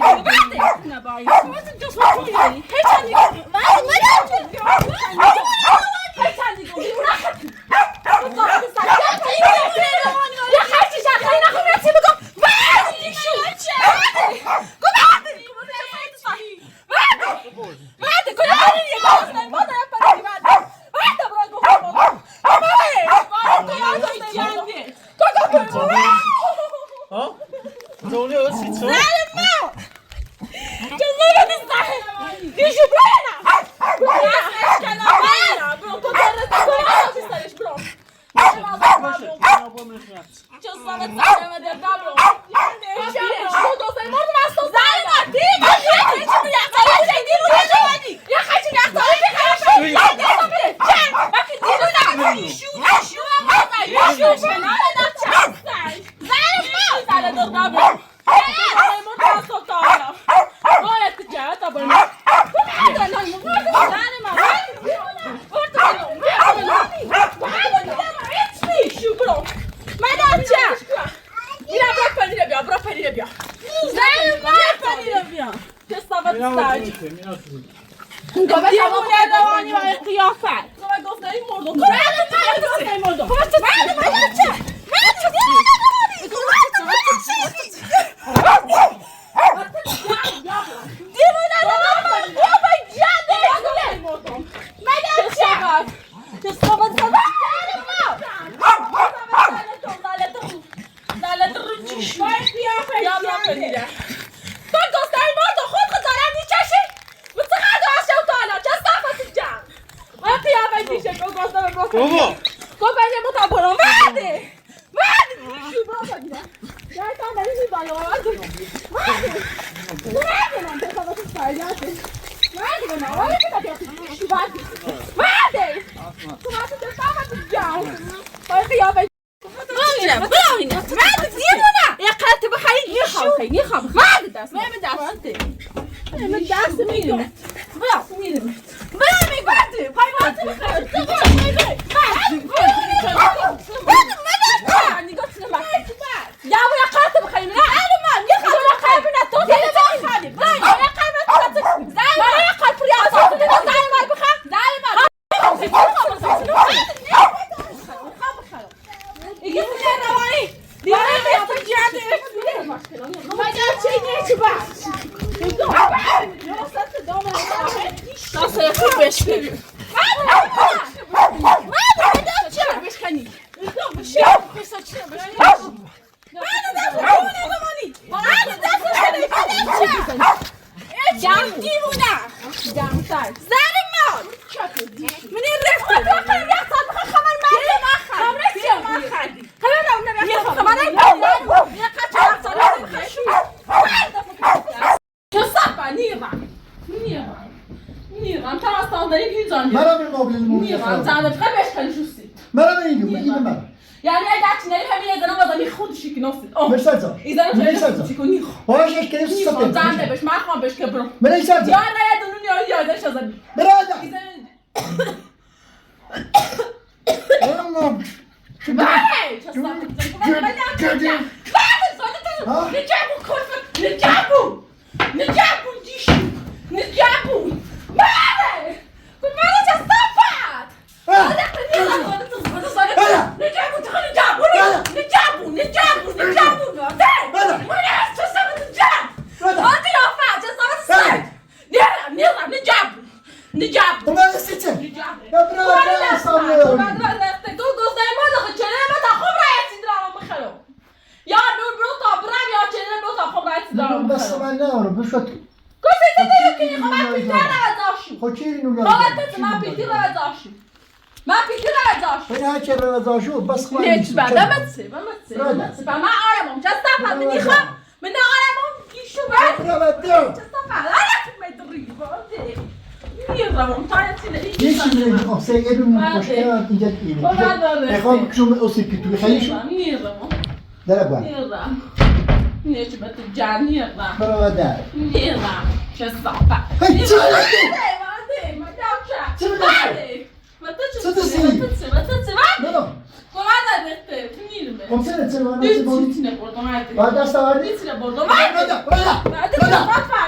نه باید جز می‌کنی هیچ چندی Come se ne c'è una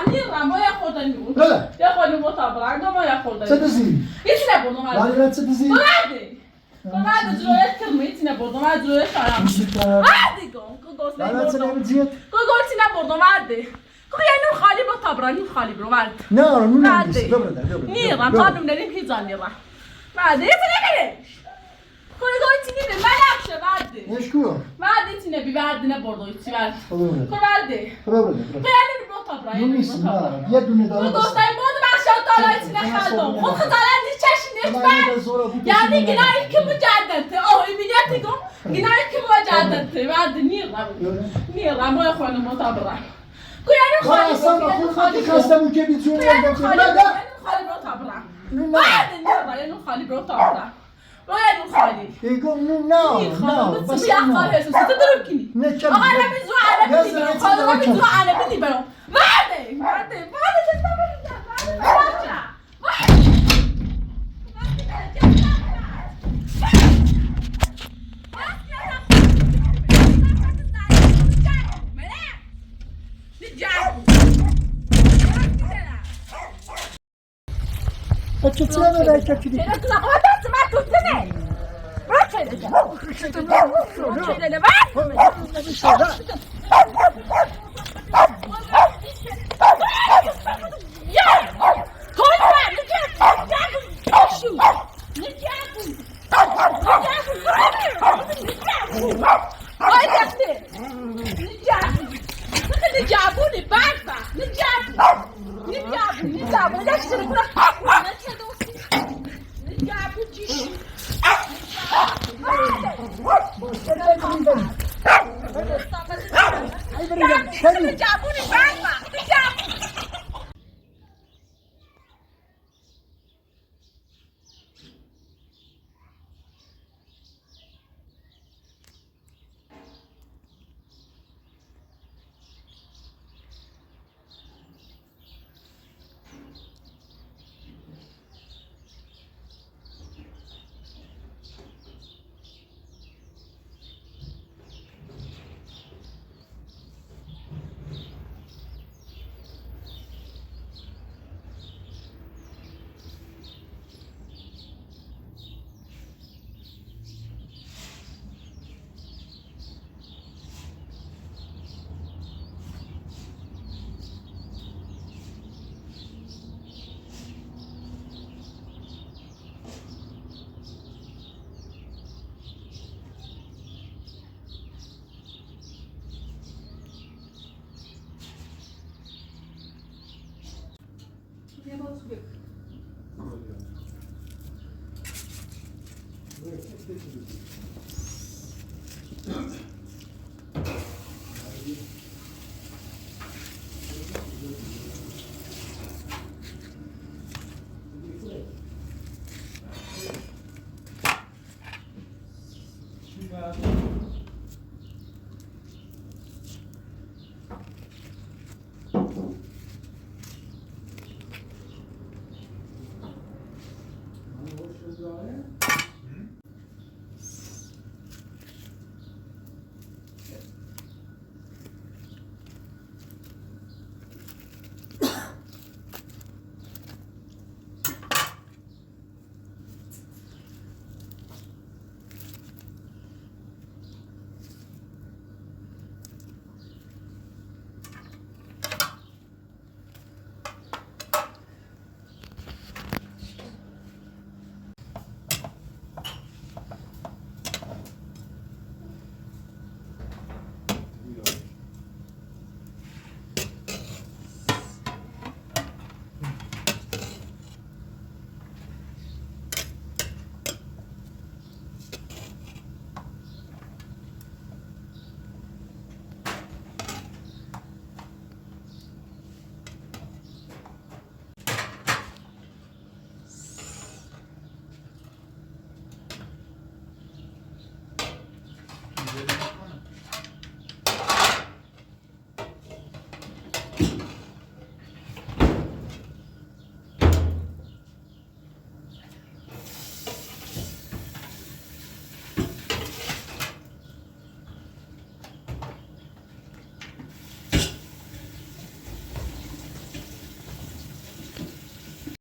نیرم با یه خوردن بود بله یه خوردن بود تا برای دو ما یه خوردن چه دزی؟ هیچی نبودم ولی چه دزی؟ بعد جلویت کردم هیچی نبودم بعد جلویت کردم بعدی گم گوز ولی چه نبودم نمیدید؟ گوزی نبودم بعدی یه خالی با تا نیم خالی برو بعد نه نون بعدی نیست ببرده نیرم تا نم نریم هیچ نیرم بعدی هیچی نمیده کنه گویتی نیده من افشه بعدی نشکو بعدی تی نبی بعدی نبرده هیچی بعد ببرده کنه بعدی ببرده خیلی برو تا نون نیست نه یه دونه داره تو گفتای بود بخش تا هیچی نخوردم خود خدالا دی چشم نمیفهم یعنی گناهی که مجددته آه میگه گم گناهی که مجددته بعد نیرم با خانم مطابقه کویانو خالی برو خودی خواستم که بیتون خالی برو تابرا بعد نیرم خالی برو تابرا باید خالی ایگو نه بس یا خالی هست تو درو کنی نه آقا نمیزو عربی برام خالی نمیزو عربی برام بعد چه نمیده که چی چرا تو نقاط هست ما تو نه ما Thank you.